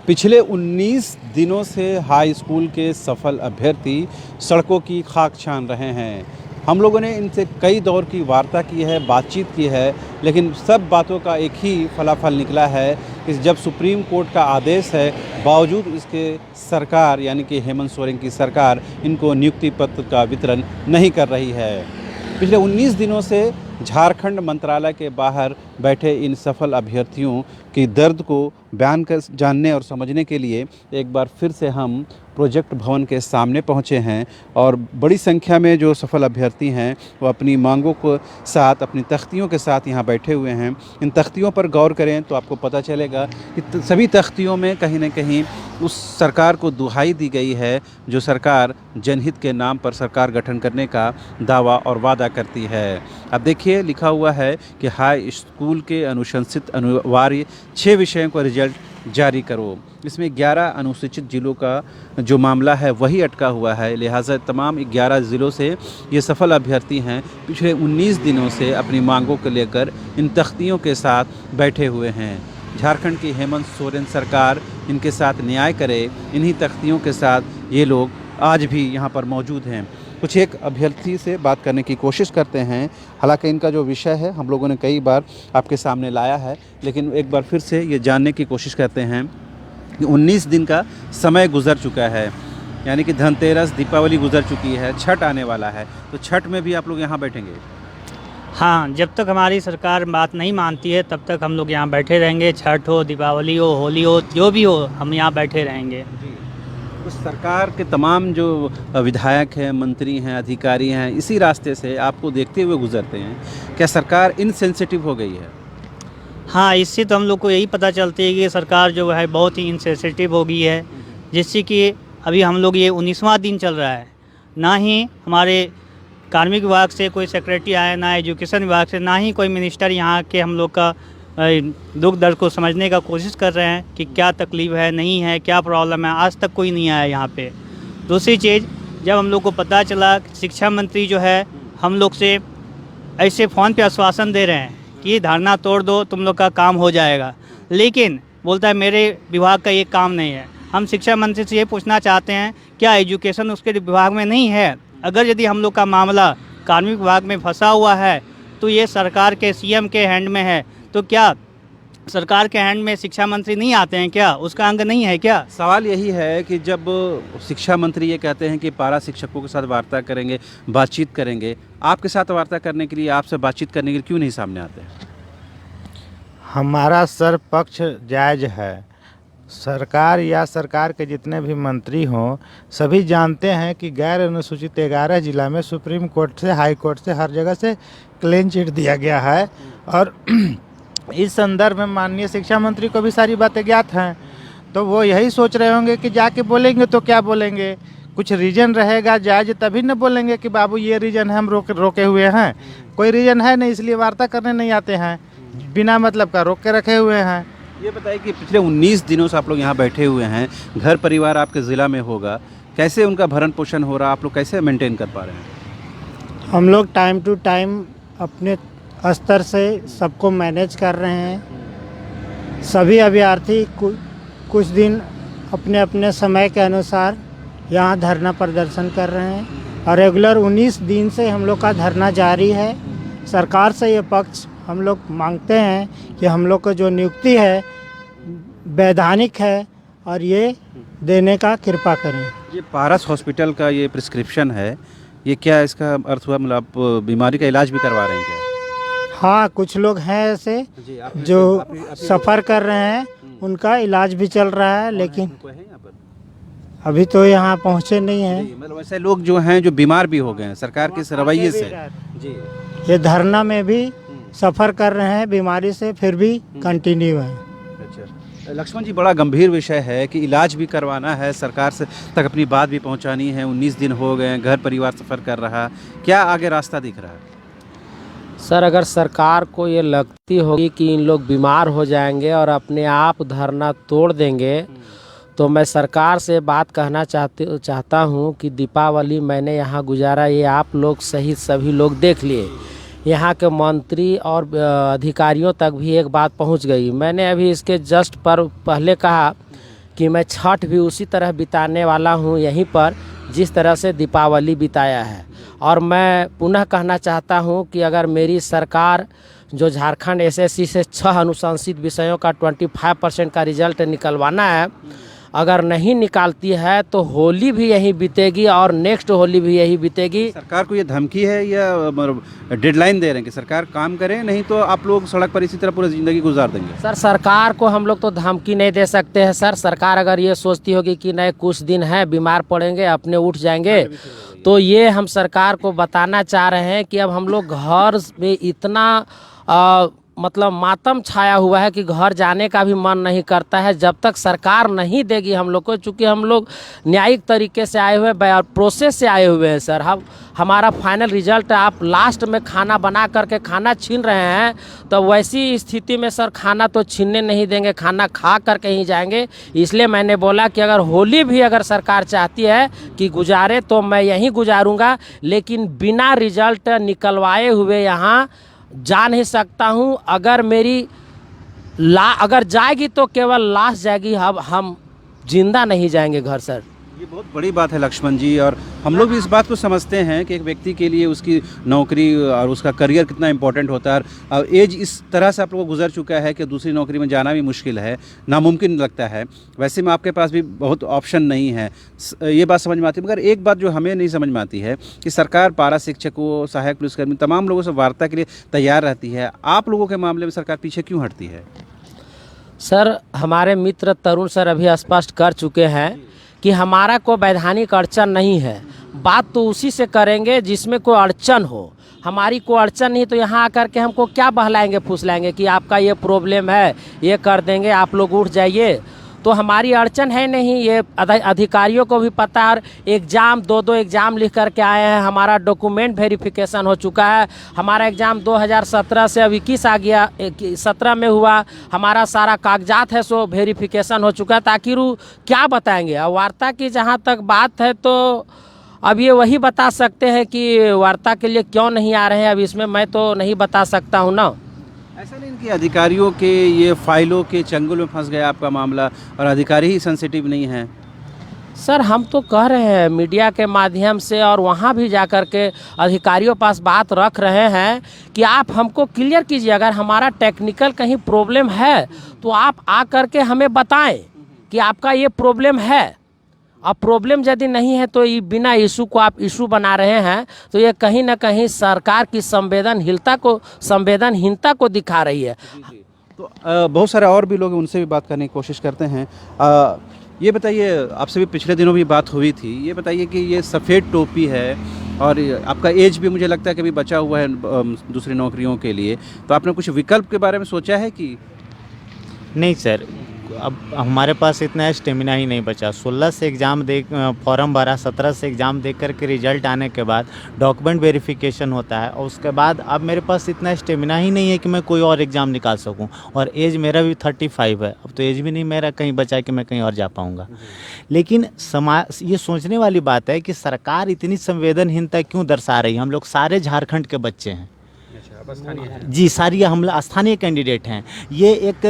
पिछले 19 दिनों से हाई स्कूल के सफल अभ्यर्थी सड़कों की खाक छान रहे हैं। हम लोगों ने इनसे कई दौर की वार्ता की है, बातचीत की है, लेकिन सब बातों का एक ही फलाफल निकला है कि जब सुप्रीम कोर्ट का आदेश है, बावजूद इसके सरकार यानी कि हेमंत सोरेन की सरकार इनको नियुक्ति पत्र का वितरण नहीं कर रही है। पिछले 19 दिनों से झारखंड मंत्रालय के बाहर बैठे इन सफल अभ्यर्थियों की दर्द को बयान कर जानने और समझने के लिए एक बार फिर से हम प्रोजेक्ट भवन के सामने पहुंचे हैं और बड़ी संख्या में जो सफल अभ्यर्थी हैं वो अपनी मांगों को साथ अपनी तख्तियों के साथ यहाँ बैठे हुए हैं। इन तख्तियों पर गौर करें तो आपको पता चलेगा कि सभी तख्तियों में कहीं न कहीं उस सरकार को दुहाई दी गई है जो सरकार जनहित के नाम पर सरकार गठन करने का दावा और वादा करती है। अब देखिए लिखा हुआ है कि हाई स्कूल के अनुशंसित अनिवार्य 6 विषयों का रिजल्ट जारी करो। इसमें 11 अनुसूचित जिलों का जो मामला है वही अटका हुआ है, लिहाजा तमाम 11 ज़िलों से ये सफल अभ्यर्थी हैं पिछले 19 दिनों से अपनी मांगों को लेकर इन तख्तियों के साथ बैठे हुए हैं। झारखंड की हेमंत सोरेन सरकार इनके साथ न्याय करे, इन्हीं तख्तियों के साथ ये लोग आज भी यहाँ पर मौजूद हैं। कुछ एक अभ्यर्थी से बात करने की कोशिश करते हैं। हालांकि इनका जो विषय है हम लोगों ने कई बार आपके सामने लाया है, लेकिन एक बार फिर से ये जानने की कोशिश करते हैं कि 19 दिन का समय गुजर चुका है, यानी कि धनतेरस, दीपावली गुजर चुकी है, छठ आने वाला है, तो छठ में भी आप लोग यहाँ बैठेंगे? हाँ, जब तक हमारी सरकार बात नहीं मानती है तब तक हम लोग यहाँ बैठे रहेंगे। छठ हो, दीपावली हो, होली हो, जो भी हो, हम यहाँ बैठे रहेंगे। तो सरकार के तमाम जो विधायक हैं, मंत्री हैं, अधिकारी हैं, इसी रास्ते से आपको देखते हुए गुजरते हैं। क्या सरकार इनसेंसिटिव हो गई है? हाँ, इससे तो हम लोग को यही पता चलती है कि सरकार जो है बहुत ही इनसेंसिटिव हो गई है, जिससे कि अभी हम लोग ये 19वां दिन चल रहा है, ना ही हमारे कार्मिक विभाग से कोई सेक्रेटरी आया, ना एजुकेशन विभाग से, ना ही कोई मिनिस्टर यहाँ के हम लोग का दुख दर्द को समझने का कोशिश कर रहे हैं कि क्या तकलीफ़ है, नहीं है, क्या प्रॉब्लम है। आज तक कोई नहीं आया यहाँ पे। दूसरी चीज़, जब हम लोग को पता चला कि शिक्षा मंत्री जो है हम लोग से ऐसे फ़ोन पे आश्वासन दे रहे हैं कि धरना तोड़ दो, तुम लोग का काम हो जाएगा, लेकिन बोलता है मेरे विभाग का ये काम नहीं है। हम शिक्षा मंत्री से ये पूछना चाहते हैं, क्या एजुकेशन उसके विभाग में नहीं है? अगर यदि हम लोग का मामला कार्मिक विभाग में फंसा हुआ है तो ये सरकार के सीएम के हैंड में है, तो क्या सरकार के हैंड में शिक्षा मंत्री नहीं आते हैं? क्या उसका अंग नहीं है क्या? सवाल यही है कि जब शिक्षा मंत्री ये कहते हैं कि पारा शिक्षकों के साथ वार्ता करेंगे, बातचीत करेंगे, आपके साथ वार्ता करने के लिए, आपसे बातचीत करने के लिए क्यों नहीं सामने आते हैं? हमारा सर पक्ष जायज़ है। सरकार या सरकार के जितने भी मंत्री हों सभी जानते हैं कि गैर अनुसूचित 11 जिला में सुप्रीम कोर्ट से, हाई कोर्ट से, हर जगह से क्लीन चिट दिया गया है और इस संदर्भ में माननीय शिक्षा मंत्री को भी सारी बातें ज्ञात हैं। तो वो यही सोच रहे होंगे कि जाके बोलेंगे तो क्या बोलेंगे, कुछ रीज़न रहेगा जायज़, तभी न बोलेंगे कि बाबू ये रीज़न है, हम रोके हुए हैं। कोई रीज़न है नहीं, इसलिए वार्ता करने नहीं आते हैं, बिना मतलब का रोक के रखे हुए हैं। ये बताइए कि पिछले 19 दिनों से आप लोग यहाँ बैठे हुए हैं, घर परिवार आपके ज़िला में होगा, कैसे उनका भरण पोषण हो रहा, आप लोग कैसे मेंटेन कर पा रहे हैं? हम लोग टाइम टू टाइम अपने स्तर से सबको मैनेज कर रहे हैं। सभी अभ्यर्थी कुछ दिन अपने अपने समय के अनुसार यहाँ धरना प्रदर्शन कर रहे हैं और रेगुलर 19 दिन से हम लोग का धरना जारी है। सरकार से ये पक्ष हम लोग मांगते हैं कि हम लोग को जो नियुक्ति है वैधानिक है और ये देने का कृपा करें। ये पारस हॉस्पिटल का ये प्रिस्क्रिप्शन है, ये क्या इसका अर्थ हुआ, मतलब आप बीमारी का इलाज भी करवा रहे हैं क्या? हाँ, कुछ लोग हैं ऐसे जो सफ़र कर रहे हैं, उनका इलाज भी चल रहा है, लेकिन अभी तो यहाँ पहुँचे नहीं हैं। मतलब ऐसे लोग जो हैं जो बीमार भी हो गए हैं सरकार के इस रवैये से जी, ये धरना में भी सफ़र कर रहे हैं बीमारी से, फिर भी कंटिन्यू है। अच्छा लक्ष्मण जी, बड़ा गंभीर विषय है कि इलाज भी करवाना है, सरकार से तक अपनी बात भी पहुंचानी है। 19 दिन हो गए, घर परिवार सफ़र कर रहा, क्या आगे रास्ता दिख रहा है? सर, अगर सरकार को ये लगती होगी कि इन लोग बीमार हो जाएंगे और अपने आप धरना तोड़ देंगे, तो मैं सरकार से बात कहना चाहता हूँ कि दीपावली मैंने यहाँ गुजारा, ये आप लोग सहित सभी लोग देख लिए। यहाँ के मंत्री और अधिकारियों तक भी एक बात पहुँच गई। मैंने अभी इसके जस्ट पर पहले कहा कि मैं छठ भी उसी तरह बिताने वाला हूँ यहीं पर जिस तरह से दीपावली बिताया है। और मैं पुनः कहना चाहता हूँ कि अगर मेरी सरकार जो झारखंड एसएससी से 6 अनुशंसित विषयों का 25% का रिजल्ट निकलवाना है, अगर नहीं निकालती है तो होली भी यही बीतेगी और नेक्स्ट होली भी यही बीतेगी। सरकार को ये धमकी है या डेडलाइन दे रहे हैं कि सरकार काम करे, नहीं तो आप लोग सड़क पर इसी तरह पूरी ज़िंदगी गुजार देंगे? सर, सरकार को हम लोग तो धमकी नहीं दे सकते हैं सर। सरकार अगर ये सोचती होगी कि नहीं कुछ दिन है, बीमार पड़ेंगे, अपने उठ जाएंगे, तो ये हम सरकार को बताना चाह रहे हैं कि अब हम लोग घर में इतना मतलब मातम छाया हुआ है कि घर जाने का भी मन नहीं करता है जब तक सरकार नहीं देगी हम लोग को। चूँकि हम लोग न्यायिक तरीके से आए हुए हैं, प्रोसेस से आए हुए हैं सर। हमारा फाइनल रिजल्ट आप लास्ट में खाना बना करके खाना छीन रहे हैं, तो वैसी स्थिति में सर खाना तो छीनने नहीं देंगे, खाना खा करके ही जाएंगे। इसलिए मैंने बोला कि अगर होली भी अगर सरकार चाहती है कि गुजारे तो मैं यहीं गुजारूंगा, लेकिन बिना रिजल्ट निकलवाए हुए यहाँ जा नहीं सकता हूँ। अगर मेरी अगर जाएगी तो केवल लाश जाएगी, अब हम जिंदा नहीं जाएंगे घर सर। ये बहुत बड़ी बात है लक्ष्मण जी, और हम लोग भी इस बात को समझते हैं कि एक व्यक्ति के लिए उसकी नौकरी और उसका करियर कितना इंपॉर्टेंट होता है। और एज इस तरह से आप लोगों को गुजर चुका है कि दूसरी नौकरी में जाना भी मुश्किल है, नामुमकिन लगता है। वैसे में आपके पास भी बहुत ऑप्शन नहीं है, ये बात समझ में आती है। मगर एक बात जो हमें नहीं समझ में आती है कि सरकार पारा शिक्षकों, सहायक पुलिसकर्मी, तमाम लोगों से वार्ता के लिए तैयार रहती है। आप लोगों के मामले में सरकार पीछे क्यों हटती है? सर, हमारे मित्र तरुण सर अभी स्पष्ट कर चुके हैं कि हमारा कोई वैधानिक अड़चन नहीं है। बात तो उसी से करेंगे जिसमें कोई अड़चन हो। हमारी कोई अड़चन नहीं तो यहाँ आकर के हमको क्या बहलाएंगे फुसलाएंगे कि आपका ये प्रॉब्लम है, ये कर देंगे, आप लोग उठ जाइए। तो हमारी अड़चन है नहीं, ये अधिकारियों को भी पता है। एग्ज़ाम 2 एग्ज़ाम लिख करके आए हैं, हमारा डॉक्यूमेंट वेरिफिकेशन हो चुका है। हमारा एग्ज़ाम 2017 से अब 21 आ गया, 17 में हुआ। हमारा सारा कागजात है सो वेरिफिकेशन हो चुका है। ताकि क्या बताएंगे? अब वार्ता की जहाँ तक बात है तो अब ये वही बता सकते हैं कि वार्ता के लिए क्यों नहीं आ रहे हैं। अब इसमें मैं तो नहीं बता सकता हूँ ना। ऐसा नहीं कि अधिकारियों के ये फाइलों के चंगुल में फंस गया आपका मामला और अधिकारी ही सेंसिटिव नहीं है? सर, हम तो कह रहे हैं मीडिया के माध्यम से और वहाँ भी जा कर के अधिकारियों पास बात रख रहे हैं कि आप हमको क्लियर कीजिए। अगर हमारा टेक्निकल कहीं प्रॉब्लम है तो आप आ कर के हमें बताएं कि आपका ये प्रॉब्लम है। अब प्रॉब्लम यदि नहीं है तो ये बिना इशू को आप इशू बना रहे हैं, तो ये कहीं ना कहीं सरकार की संवेदनहीनता को दिखा रही है। तो बहुत सारे और भी लोग, उनसे भी बात करने की कोशिश करते हैं। ये बताइए, आपसे भी पिछले दिनों भी बात हुई थी, ये बताइए कि ये सफ़ेद टोपी है और आपका एज भी मुझे लगता है कि अभी बचा हुआ है दूसरी नौकरियों के लिए, तो आपने कुछ विकल्प के बारे में सोचा है कि? नहीं सर, अब हमारे पास इतना स्टेमिना ही नहीं बचा। 16 से एग्ज़ाम दे फॉर्म भरा, 17 से एग्ज़ाम दे करके रिजल्ट आने के बाद डॉक्यूमेंट वेरिफिकेशन होता है और उसके बाद अब मेरे पास इतना स्टेमिना ही नहीं है कि मैं कोई और एग्ज़ाम निकाल सकूं। और एज मेरा भी 35 है, अब तो एज भी नहीं मेरा कहीं बचा है कि मैं कहीं और जा पाऊँगा। लेकिन समाज ये सोचने वाली बात है कि सरकार इतनी संवेदनहीनता क्यों दर्शा रही है। हम लोग सारे झारखंड के बच्चे हैं जी, सारी हम स्थानीय कैंडिडेट हैं। ये एक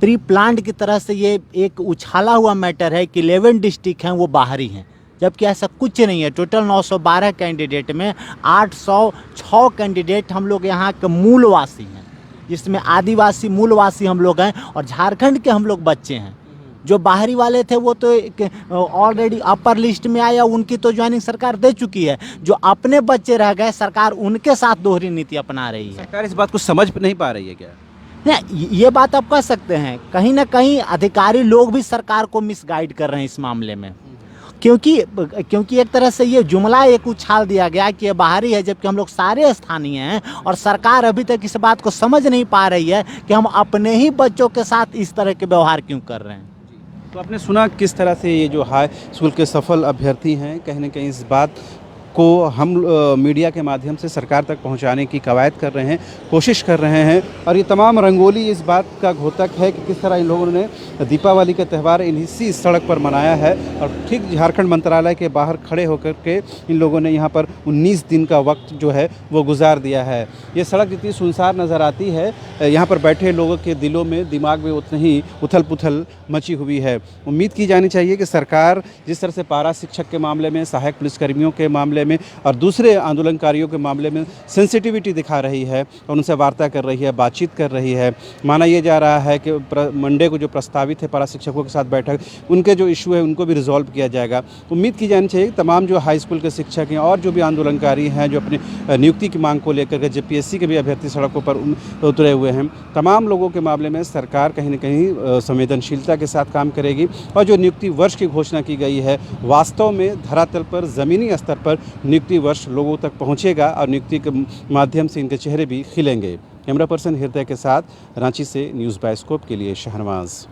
प्री प्लान्ड की तरह से ये एक उछाला हुआ मैटर है कि 11 डिस्ट्रिक्ट हैं वो बाहरी हैं, जबकि ऐसा कुछ नहीं है। टोटल 912 कैंडिडेट में 806 कैंडिडेट हम लोग यहाँ के मूलवासी हैं, जिसमें आदिवासी मूलवासी हम लोग हैं और झारखंड के हम लोग बच्चे हैं। जो बाहरी वाले थे वो तो ऑलरेडी अपर लिस्ट में आया, उनकी तो ज्वाइनिंग सरकार दे चुकी है। जो अपने बच्चे रह गए, सरकार उनके साथ दोहरी नीति अपना रही है। सरकार इस बात को समझ नहीं पा रही है क्या? नहीं, ये बात आप कह सकते हैं। कहीं ना कहीं अधिकारी लोग भी सरकार को मिसगाइड कर रहे हैं इस मामले में, क्योंकि एक तरह से ये जुमला एक उछाल दिया गया कि ये बाहरी है, जबकि हम लोग सारे स्थानीय हैं। और सरकार अभी तक इस बात को समझ नहीं पा रही है कि हम अपने ही बच्चों के साथ इस तरह के व्यवहार क्यों कर रहे हैं। तो आपने सुना किस तरह से ये जो हाई स्कूल के सफल अभ्यर्थी हैं कहीं ना कहीं इस बात को हम मीडिया के माध्यम से सरकार तक पहुंचाने की कवायद कर रहे हैं, कोशिश कर रहे हैं। और ये तमाम रंगोली इस बात का घोतक है कि किस तरह इन लोगों ने दीपावली का त्यौहार इसी सड़क पर मनाया है। और ठीक झारखंड मंत्रालय के बाहर खड़े होकर के इन लोगों ने यहाँ पर 19 दिन का वक्त जो है वो गुजार दिया है। ये सड़क जितनी सुनसान नज़र आती है, यहाँ पर बैठे लोगों के दिलों में, दिमाग में उतनी ही उथल पुथल मची हुई है। उम्मीद की जानी चाहिए कि सरकार जिस तरह से पारा शिक्षक के मामले में, सहायक पुलिसकर्मियों के मामले में और दूसरे आंदोलनकारियों के मामले में सेंसिटिविटी दिखा रही है और उनसे वार्ता कर रही है, बातचीत कर रही है। माना यह जा रहा है कि मंडे को जो प्रस्तावित है पारा शिक्षकों के साथ बैठक, उनके जो इशू है उनको भी रिजॉल्व किया जाएगा। उम्मीद की जानी चाहिए कि तमाम जो हाई स्कूल के शिक्षक हैं और जो भी आंदोलनकारी हैं, जो अपनी नियुक्ति की मांग को लेकर के जेपीएससी के भी अभ्यर्थी सड़कों पर उतरे हुए हैं, तमाम लोगों के मामले में सरकार कहीं न कहीं संवेदनशीलता के साथ काम करेगी और जो नियुक्ति वर्ष की घोषणा की गई है, वास्तव में धरातल पर, ज़मीनी स्तर पर नियुक्ति वर्ष लोगों तक पहुंचेगा और नियुक्ति के माध्यम से इनके चेहरे भी खिलेंगे। कैमरा पर्सन हृदय के साथ रांची से न्यूज़ बायोस्कोप के लिए शहनवाज।